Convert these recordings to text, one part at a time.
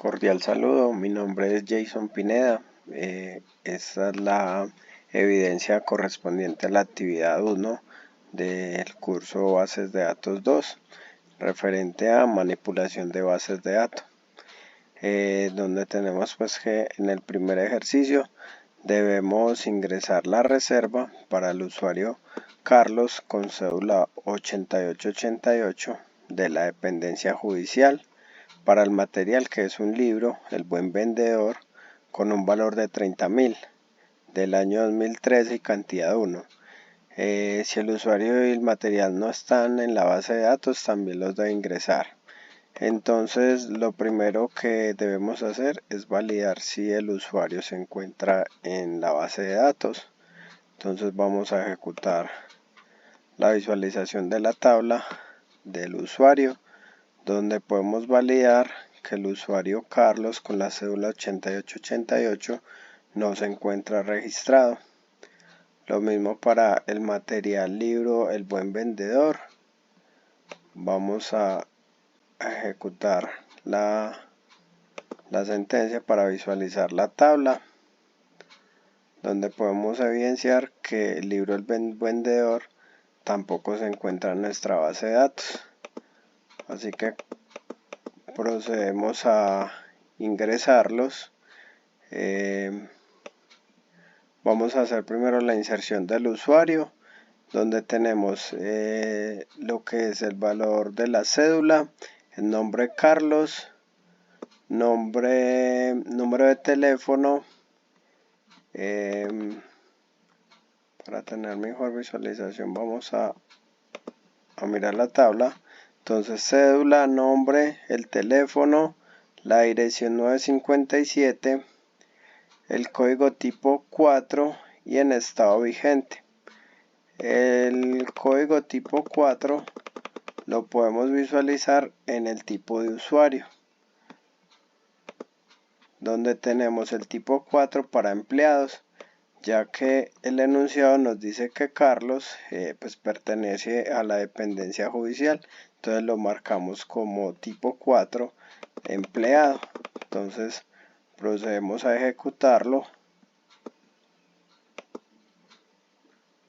Cordial saludo, mi nombre es Jason Pineda. Esta es la evidencia correspondiente a la actividad 1 del curso Bases de Datos 2, referente a manipulación de bases de datos, donde tenemos pues que en el primer ejercicio debemos ingresar la reserva para el usuario Carlos con cédula 8888 de la dependencia judicial, para el material que es un libro, El Buen Vendedor, con un valor de 30.000 del año 2013 y cantidad 1. Si el usuario y el material no están en la base de datos, también los debe ingresar. Entonces, lo primero que debemos hacer es validar si el usuario se encuentra en la base de datos. Entonces vamos a ejecutar la visualización de la tabla del usuario, donde podemos validar que el usuario Carlos con la cédula 8888 no se encuentra registrado. Lo mismo para el material libro El Buen Vendedor. Vamos a ejecutar la sentencia para visualizar la tabla, donde podemos evidenciar que el libro El Buen Vendedor tampoco se encuentra en nuestra base de datos. Así que procedemos a ingresarlos. Vamos a hacer primero la inserción del usuario, donde tenemos lo que es el valor de la cédula, el nombre Carlos, número de teléfono. Para tener mejor visualización vamos a mirar la tabla. Entonces cédula, nombre, el teléfono, la dirección 957, el código tipo 4 y en estado vigente. El código tipo 4 lo podemos visualizar en el tipo de usuario, donde tenemos el tipo 4 para empleados, ya que el enunciado nos dice que Carlos pues pertenece a la dependencia judicial. Entonces lo marcamos como tipo 4 empleado. Entonces procedemos a ejecutarlo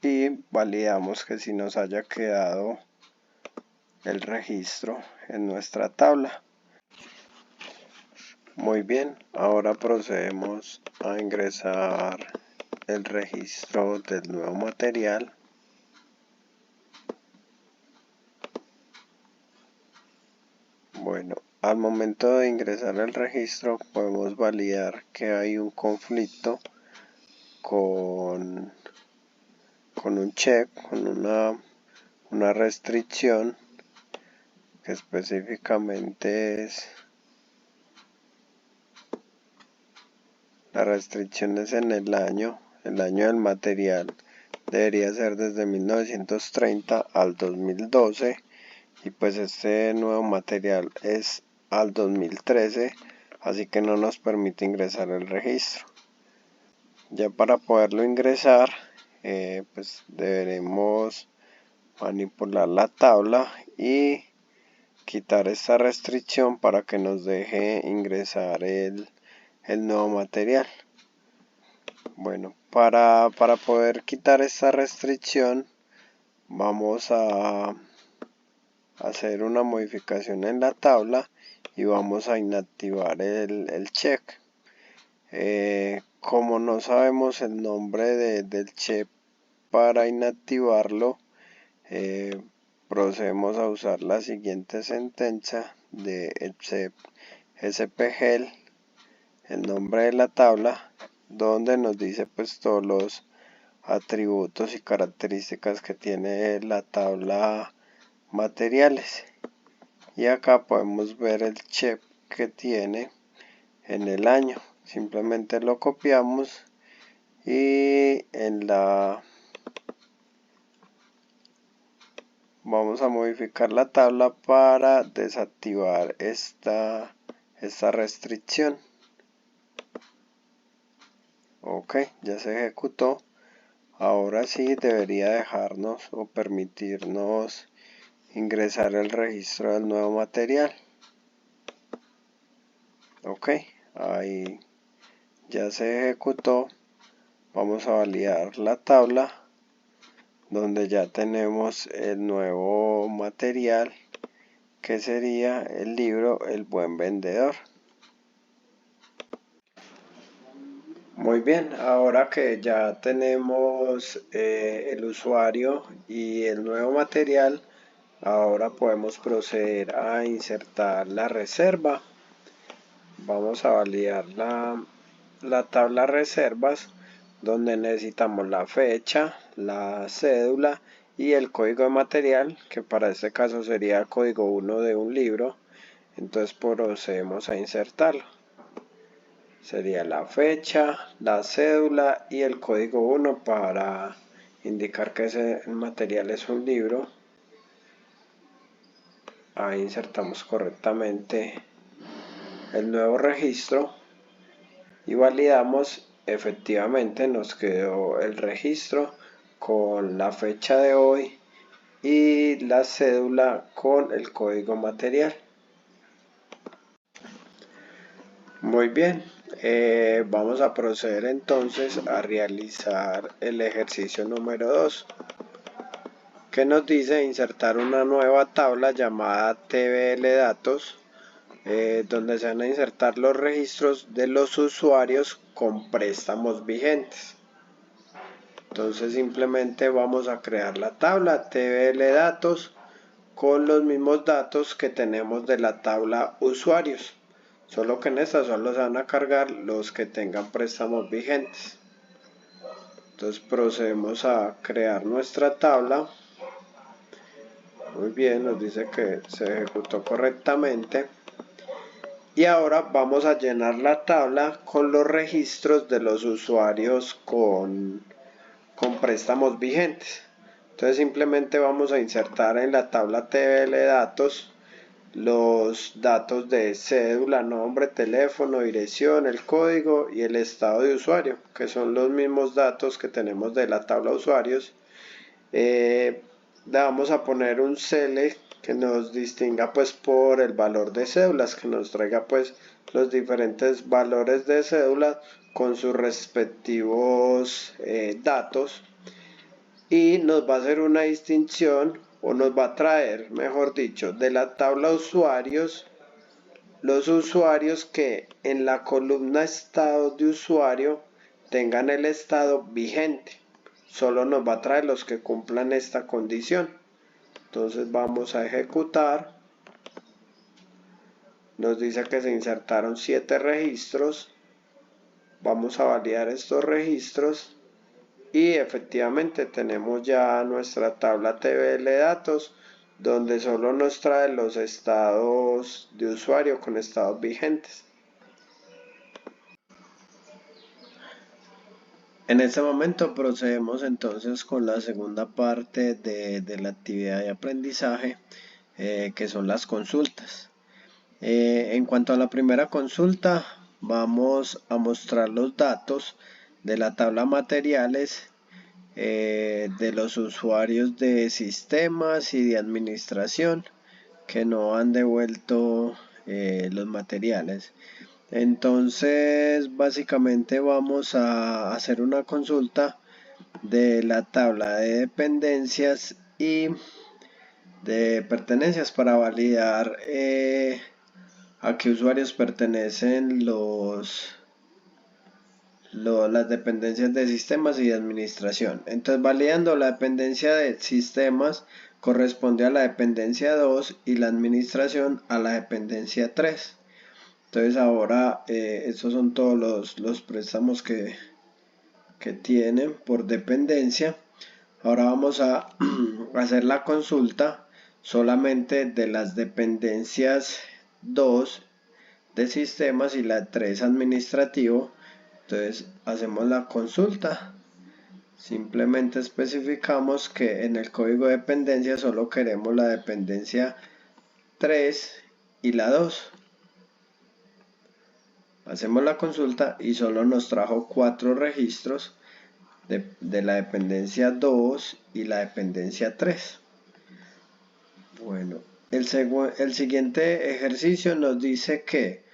y validamos que si nos haya quedado el registro en nuestra tabla. Muy bien, ahora procedemos a ingresar el registro del nuevo material. Bueno, al momento de ingresar el registro podemos validar que hay un conflicto con un check, con una restricción que específicamente es la restricción es en el año del material debería ser desde 1930 al 2012 y pues este nuevo material es al 2013, así que no nos permite ingresar el registro. Ya para poderlo ingresar pues deberemos manipular la tabla y quitar esta restricción para que nos deje ingresar el nuevo material. Bueno, para poder quitar esta restricción vamos a hacer una modificación en la tabla y vamos a inactivar el check. Como no sabemos el nombre del check para inactivarlo, procedemos a usar la siguiente sentencia de except spgel, el nombre de la tabla, donde nos dice pues todos los atributos y características que tiene la tabla materiales, y acá podemos ver el check que tiene en el año. Simplemente lo copiamos y vamos a modificar la tabla para desactivar esta restricción. Ok, ya se ejecutó. Ahora sí debería dejarnos o permitirnos ingresar el registro del nuevo material. Ok, ahí ya se ejecutó. Vamos a validar la tabla donde ya tenemos el nuevo material, que sería el libro El Buen Vendedor. Muy bien, ahora que ya tenemos el usuario y el nuevo material, ahora podemos proceder a insertar la reserva. Vamos a validar la tabla reservas, donde necesitamos la fecha, la cédula y el código de material, que para este caso sería el código 1 de un libro. Entonces procedemos a insertarlo. Sería la fecha, la cédula y el código 1 para indicar que ese material es un libro. Ahí insertamos correctamente el nuevo registro y validamos. Efectivamente nos quedó el registro con la fecha de hoy y la cédula con el código material. Muy bien, vamos a proceder entonces a realizar el ejercicio número 2, que nos dice insertar una nueva tabla llamada TBL Datos, donde se van a insertar los registros de los usuarios con préstamos vigentes. Entonces simplemente vamos a crear la tabla TBL Datos con los mismos datos que tenemos de la tabla usuarios, solo que en esta solo se van a cargar los que tengan préstamos vigentes. Entonces procedemos a crear nuestra tabla. Muy bien, nos dice que se ejecutó correctamente. Y ahora vamos a llenar la tabla con los registros de los usuarios con préstamos vigentes. Entonces simplemente vamos a insertar en la tabla TBL Datos los datos de cédula, nombre, teléfono, dirección, el código y el estado de usuario, que son los mismos datos que tenemos de la tabla usuarios. Le vamos a poner un select que nos distinga pues por el valor de cédulas, que nos traiga pues los diferentes valores de cédula con sus respectivos datos, y nos va a hacer una distinción, o nos va a traer, mejor dicho, de la tabla usuarios, los usuarios que en la columna estado de usuario tengan el estado vigente. Solo nos va a traer los que cumplan esta condición. Entonces vamos a ejecutar. Nos dice que se insertaron 7 registros. Vamos a validar estos registros. Y efectivamente tenemos ya nuestra tabla TBL Datos, donde solo nos trae los estados de usuario con estados vigentes. En este momento procedemos entonces con la segunda parte de la actividad de aprendizaje, que son las consultas. En cuanto a la primera consulta, vamos a mostrar los datos de la tabla materiales de los usuarios de sistemas y de administración que no han devuelto los materiales. Entonces básicamente vamos a hacer una consulta de la tabla de dependencias y de pertenencias para validar a qué usuarios pertenecen las dependencias de sistemas y de administración. Entonces validando la dependencia de sistemas corresponde a la dependencia 2 y la administración a la dependencia 3. Entonces ahora estos son todos los préstamos que tienen por dependencia. Ahora vamos a hacer la consulta solamente de las dependencias 2 de sistemas y la 3 administrativo. Entonces hacemos la consulta, simplemente especificamos que en el código de dependencia solo queremos la dependencia 3 y la 2. Hacemos la consulta y solo nos trajo 4 registros de la dependencia 2 y la dependencia 3. Bueno, el siguiente ejercicio nos dice que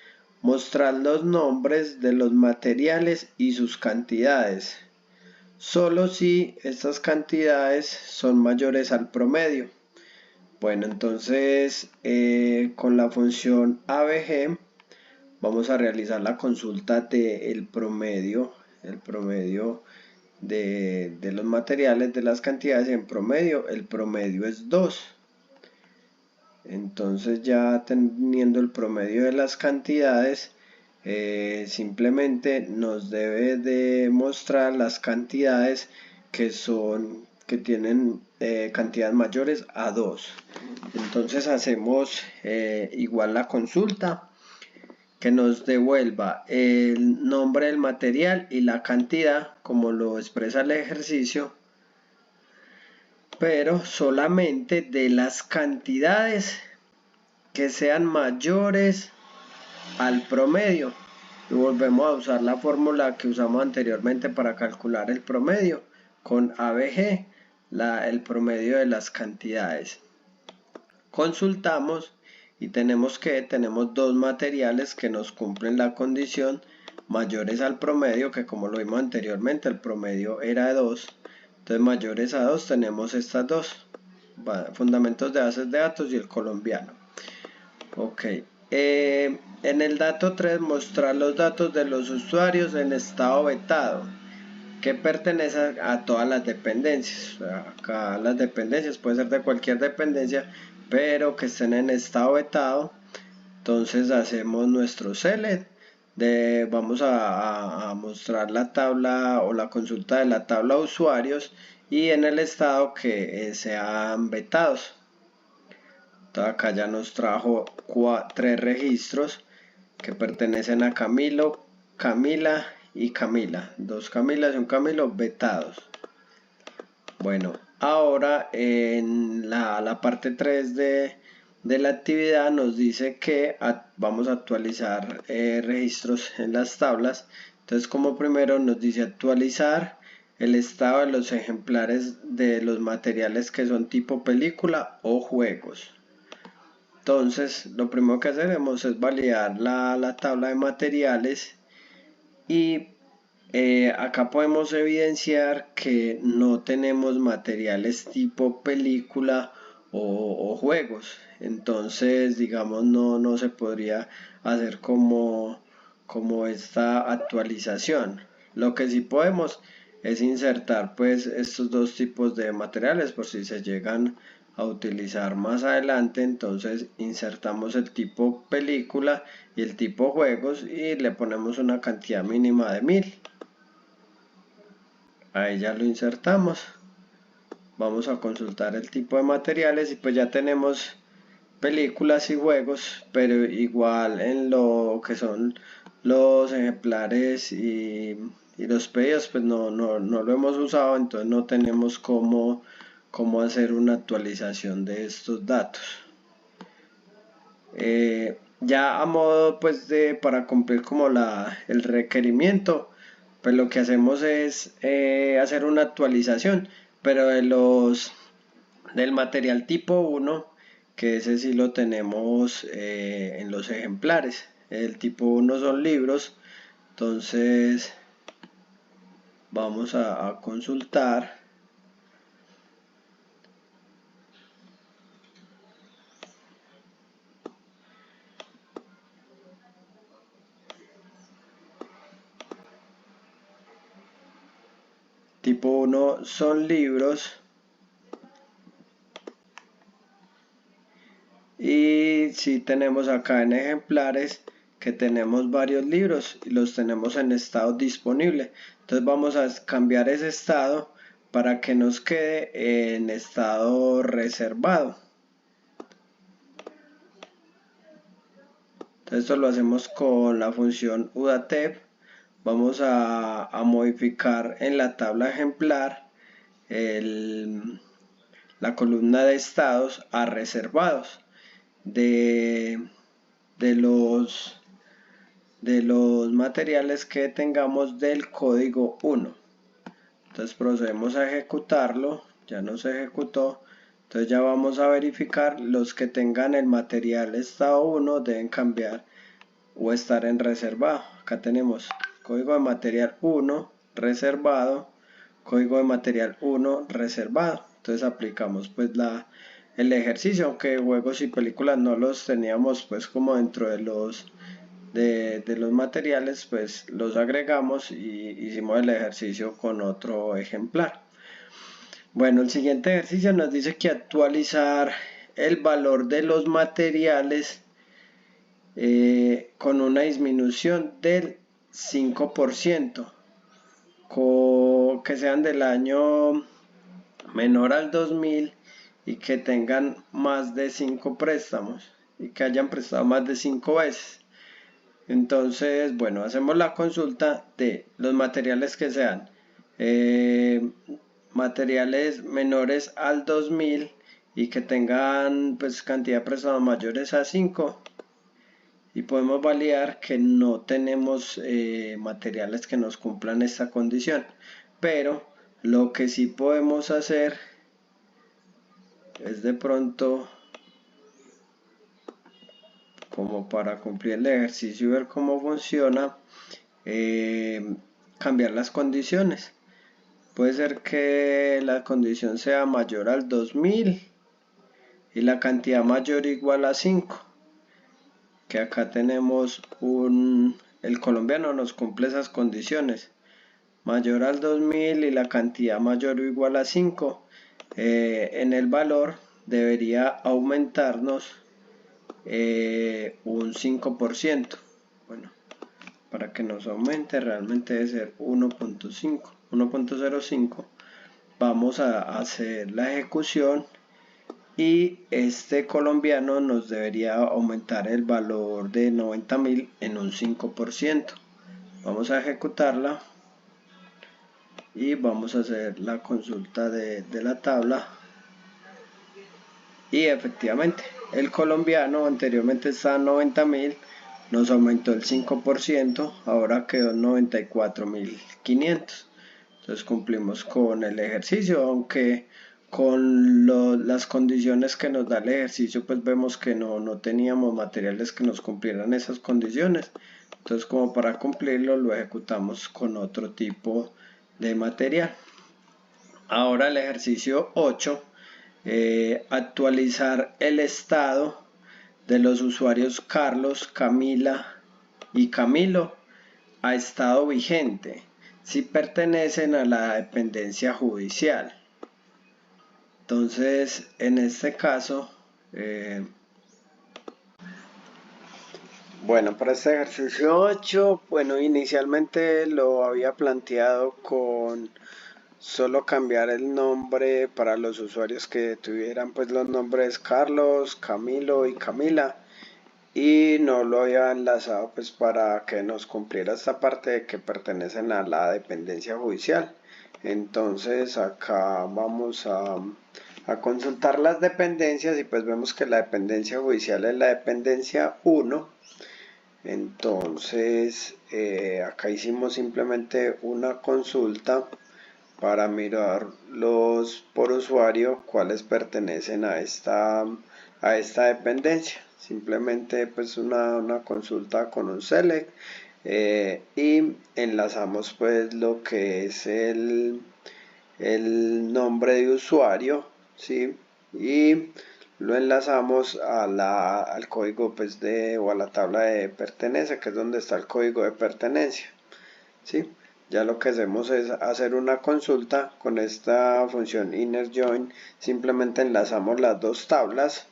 Mostrar los nombres de los materiales y sus cantidades, solo si estas cantidades son mayores al promedio. Bueno, entonces con la función ABG vamos a realizar la consulta del promedio, el promedio de los materiales, de las cantidades en promedio. El promedio es 2. Entonces ya teniendo el promedio de las cantidades, simplemente nos debe de mostrar las cantidades que tienen cantidades mayores a 2. Entonces hacemos igual la consulta, que nos devuelva el nombre del material y la cantidad como lo expresa el ejercicio, pero solamente de las cantidades que sean mayores al promedio. Y volvemos a usar la fórmula que usamos anteriormente para calcular el promedio con ABG, el promedio de las cantidades. Consultamos y tenemos dos materiales que nos cumplen la condición mayores al promedio, que como lo vimos anteriormente el promedio era de 2. Entonces mayores a 2 tenemos estas dos, fundamentos de bases de datos y el colombiano. Ok, en el dato 3, mostrar los datos de los usuarios en estado vetado, que pertenece a todas las dependencias. Acá las dependencias puede ser de cualquier dependencia, pero que estén en estado vetado. Entonces hacemos nuestro select, vamos a mostrar la tabla o la consulta de la tabla de usuarios y en el estado que sean vetados. Entonces acá ya nos trajo 3 registros que pertenecen a Camilo, Camila y Camila. 2 Camilas y un Camilo vetados. Bueno, ahora en la parte 3 de la actividad nos dice que vamos a actualizar registros en las tablas. Entonces como primero nos dice actualizar el estado de los ejemplares de los materiales que son tipo película o juegos. Entonces lo primero que haremos es validar la tabla de materiales y acá podemos evidenciar que no tenemos materiales tipo película o juegos. Entonces digamos no se podría hacer como esta actualización. Lo que sí podemos es insertar pues estos dos tipos de materiales por si se llegan a utilizar más adelante. Entonces insertamos el tipo película y el tipo juegos y le ponemos una cantidad mínima de 1000. Ahí ya lo insertamos. Vamos a consultar el tipo de materiales y pues ya tenemos películas y juegos, pero igual en lo que son los ejemplares y los pedidos pues no lo hemos usado, entonces no tenemos cómo hacer una actualización de estos datos. Ya a modo pues para cumplir como el requerimiento, pues lo que hacemos es hacer una actualización, pero del material tipo 1, que ese sí lo tenemos en los ejemplares. El tipo 1 son libros, entonces vamos a consultar. Tipo 1 son libros. Y si tenemos acá en ejemplares que tenemos varios libros y los tenemos en estado disponible. Entonces vamos a cambiar ese estado para que nos quede en estado reservado. Entonces esto lo hacemos con la función udatev. Vamos a modificar en la tabla ejemplar la columna de estados a reservados de los materiales que tengamos del código 1. Entonces procedemos a ejecutarlo. Ya nos ejecutó. Entonces ya vamos a verificar los que tengan el material estado 1 deben cambiar o estar en reservado. Acá tenemos código de material 1 reservado, código de material 1 reservado. Entonces aplicamos pues el ejercicio, aunque juegos y películas no los teníamos pues como dentro de los materiales, pues los agregamos y hicimos el ejercicio con otro ejemplar. Bueno, el siguiente ejercicio nos dice que actualizar el valor de los materiales con una disminución del 5%, que sean del año menor al 2000 y que tengan más de 5 préstamos y que hayan prestado más de 5 veces. Entonces, bueno, hacemos la consulta de los materiales que sean materiales menores al 2000 y que tengan pues cantidad de prestados mayores a 5, y podemos validar que no tenemos materiales que nos cumplan esta condición. Pero lo que sí podemos hacer es de pronto, como para cumplir el ejercicio y ver cómo funciona, cambiar las condiciones. Puede ser que la condición sea mayor al 2000 y la cantidad mayor o igual a 5, que acá tenemos el colombiano nos cumple esas condiciones, mayor al 2000 y la cantidad mayor o igual a 5. En el valor debería aumentarnos un 5%. Bueno, para que nos aumente realmente debe ser 1.05. Vamos a hacer la ejecución y este colombiano nos debería aumentar el valor de 90.000 en un 5%. Vamos a ejecutarla y vamos a hacer la consulta de la tabla, y efectivamente el colombiano anteriormente estaba en 90.000, nos aumentó el 5%, ahora quedó en 94.500. Entonces cumplimos con el ejercicio, aunque con las condiciones que nos da el ejercicio pues vemos que no teníamos materiales que nos cumplieran esas condiciones. Entonces, como para cumplirlo, lo ejecutamos con otro tipo de material. Ahora el ejercicio 8, actualizar el estado de los usuarios Carlos, Camila y Camilo a estado vigente si pertenecen a la dependencia judicial. Entonces, en este caso, bueno, para este ejercicio 8, bueno, inicialmente lo había planteado con solo cambiar el nombre para los usuarios que tuvieran pues los nombres Carlos, Camilo y Camila, y no lo había enlazado pues para que nos cumpliera esta parte de que pertenecen a la dependencia judicial. Entonces acá vamos a consultar las dependencias y pues vemos que la dependencia judicial es la dependencia 1. Entonces acá hicimos simplemente una consulta para mirar por usuario cuáles pertenecen a esta dependencia. Simplemente pues una consulta con un select y enlazamos pues lo que es el nombre de usuario, ¿sí? Y lo enlazamos al código pues o a la tabla de pertenencia, que es donde está el código de pertenencia, ¿sí? Ya lo que hacemos es hacer una consulta con esta función inner join. Simplemente enlazamos las dos tablas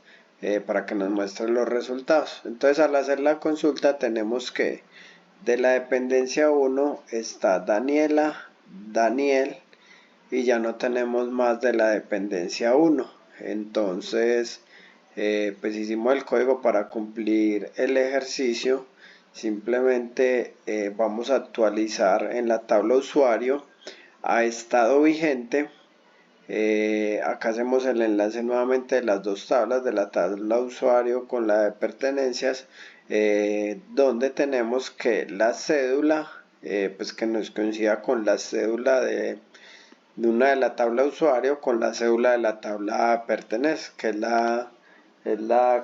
para que nos muestre los resultados. Entonces, al hacer la consulta tenemos que de la dependencia 1 está Daniela, Daniel, y ya no tenemos más de la dependencia 1. Entonces, pues hicimos el código para cumplir el ejercicio. Simplemente vamos a actualizar en la tabla usuario a estado vigente. Acá hacemos el enlace nuevamente de las dos tablas, de la tabla usuario con la de pertenencias, donde tenemos que la cédula, pues que nos coincida con la cédula de una de la tabla usuario con la cédula de la tabla pertenece, que es la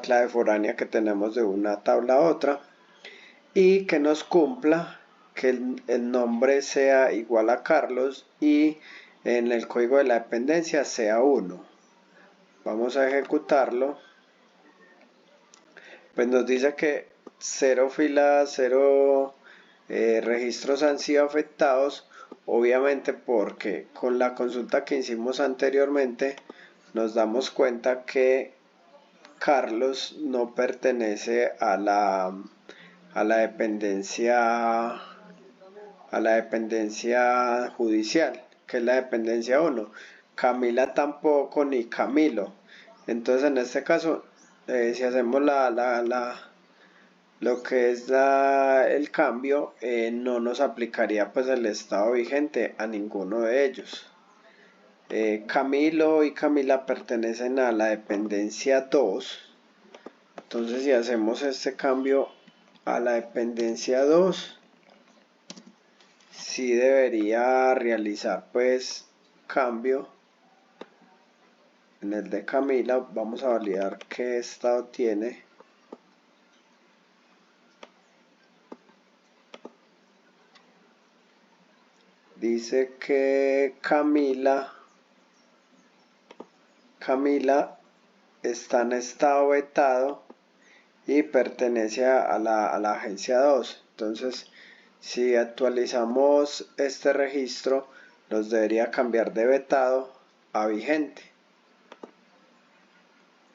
clave foránea que tenemos de una tabla a otra. y que nos cumpla que el nombre sea igual a Carlos y en el código de la dependencia sea 1. Vamos a ejecutarlo. Pues nos dice que 0 filas, 0 registros han sido afectados, obviamente porque con la consulta que hicimos anteriormente nos damos cuenta que Carlos no pertenece a la dependencia judicial, que es la dependencia 1. Camila tampoco, ni Camilo. Entonces en este caso, si hacemos lo que es el cambio, no nos aplicaría pues el estado vigente a ninguno de ellos. Camilo y Camila pertenecen a la dependencia 2. Entonces si hacemos este cambio a la dependencia 2, sí debería realizar pues cambio. En el de Camila vamos a validar qué estado tiene. Dice que Camila está en estado vetado y pertenece a la agencia 2. Entonces, si actualizamos este registro, nos debería cambiar de vetado a vigente.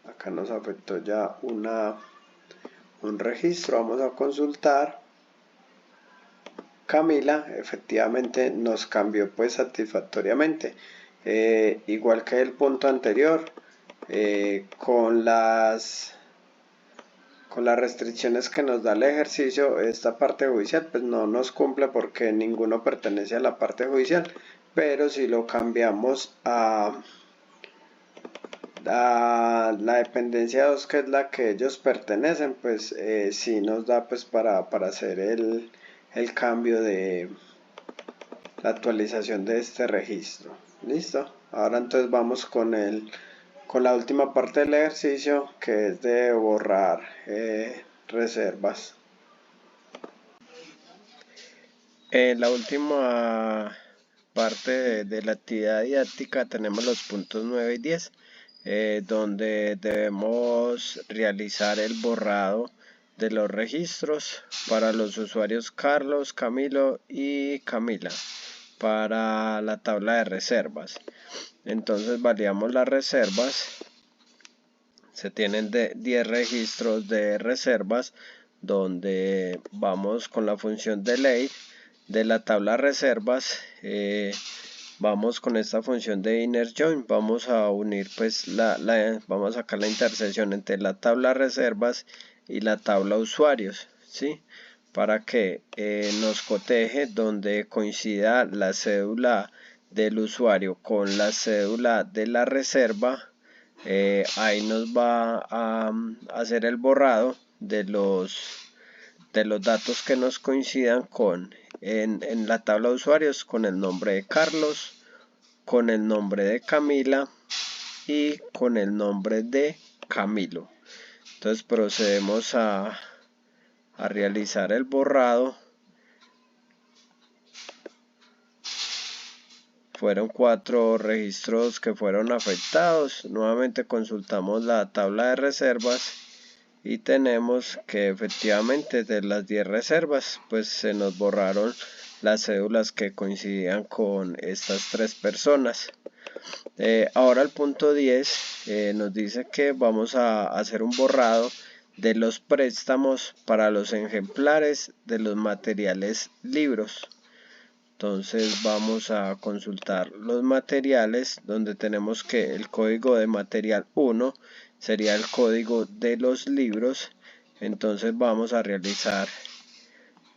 Acá nos afectó ya un registro. Vamos a consultar. Camila efectivamente nos cambió pues satisfactoriamente. Igual que el punto anterior, con las restricciones que nos da el ejercicio, esta parte judicial pues no nos cumple porque ninguno pertenece a la parte judicial, pero si lo cambiamos a la dependencia 2, que es la que ellos pertenecen, pues sí nos da pues para hacer el cambio de la actualización de este registro. Listo. Ahora entonces vamos con la última parte del ejercicio, que es de borrar reservas. En la última parte de la actividad didáctica tenemos los puntos 9 y 10, donde debemos realizar el borrado de los registros para los usuarios Carlos, Camilo y Camila para la tabla de reservas. Entonces validamos las reservas. Se tienen 10 registros de reservas, donde vamos con la función delay de la tabla reservas. Vamos con esta función de inner join, vamos a unir pues vamos a sacar la intersección entre la tabla reservas y la tabla usuarios, ¿sí? Para que nos coteje donde coincida la cédula del usuario con la cédula de la reserva. Ahí nos va a hacer el borrado de los datos que nos coincidan en la tabla de usuarios con el nombre de Carlos, con el nombre de Camila y con el nombre de Camilo. Entonces procedemos a realizar el borrado. Fueron 4 registros que fueron afectados. Nuevamente consultamos la tabla de reservas y tenemos que efectivamente de las 10 reservas pues se nos borraron las cédulas que coincidían con estas 3 personas. Ahora el punto 10 nos dice que vamos a hacer un borrado de los préstamos para los ejemplares de los materiales libros. Entonces vamos a consultar los materiales, donde tenemos que el código de material 1 sería el código de los libros. Entonces vamos a realizar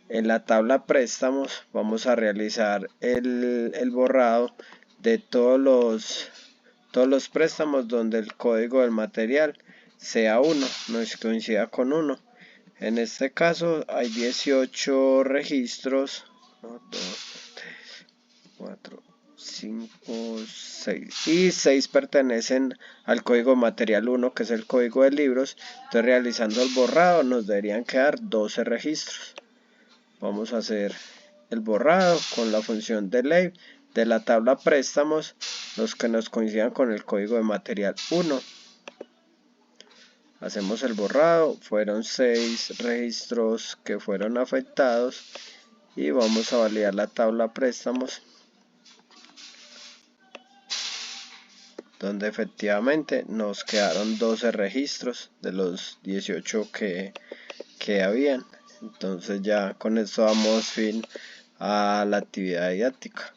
en la tabla préstamos, vamos a realizar el borrado de todos los préstamos donde el código del material sea 1, no coincida con 1. En este caso hay 18 registros, 1, 2, 4, 5, 6 y 6 pertenecen al código material 1, que es el código de libros. Entonces realizando el borrado nos deberían quedar 12 registros. vamos a hacer el borrado con la función delete de la tabla préstamos, los que nos coincidan con el código de material 1. Hacemos el borrado, fueron 6 registros que fueron afectados y vamos a validar la tabla préstamos, donde efectivamente nos quedaron 12 registros de los 18 que habían. Entonces ya con esto damos fin a la actividad didáctica.